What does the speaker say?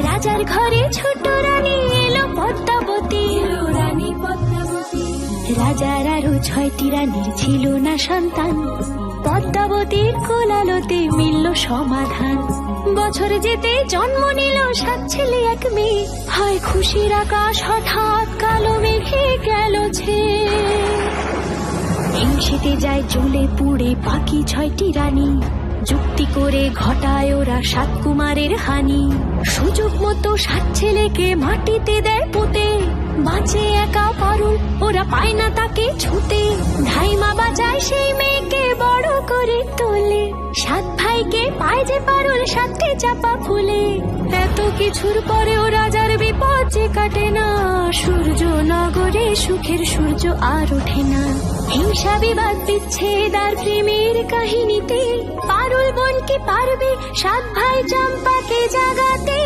রাজার ঘরে ছোট রানী এলো পদ্মাবতী, রানী পদ্মাবতী। রাজার আরো 6টি রানীর ছিল না সন্তান, পদ্মাবতীর কোলালোতে মিলল সমাধান। বছর যেতে জন্ম নিল 7 ছেলে 1 মেয়ে, হয় খুশির আকাশ হঠাৎ কালো মেঘে গেল ছেয়ে। হিংসেতে যায় জ্বলে পুড়ে বাকি 6টি রানী, যুক্তি করে ঘটায় ওরা 7 কুমারের হানি। সুযোগ মতো 7 ছেলেকে মাটিতে দেয় পুঁতে, বাঁচে একা পারুল, ওরা পায় না তাকে ছুতে। ধাইমা বাজায় সেই মেয়েকে বড় করে তোলে, 7 ভাইকে পায় যে পারুল 7টি চাপা ফুলে। এত কিছুর পরেও রাজার বিপদ যে কাটে না, সূর্য নগরে সুখের সূর্য আর ওঠে না। হিংসা বিবাদ বিচ্ছেদ আর প্রেমের কাহিনীতে পারুল বোন কি পারবে 7 ভাই চম্পাকে জাগাতে।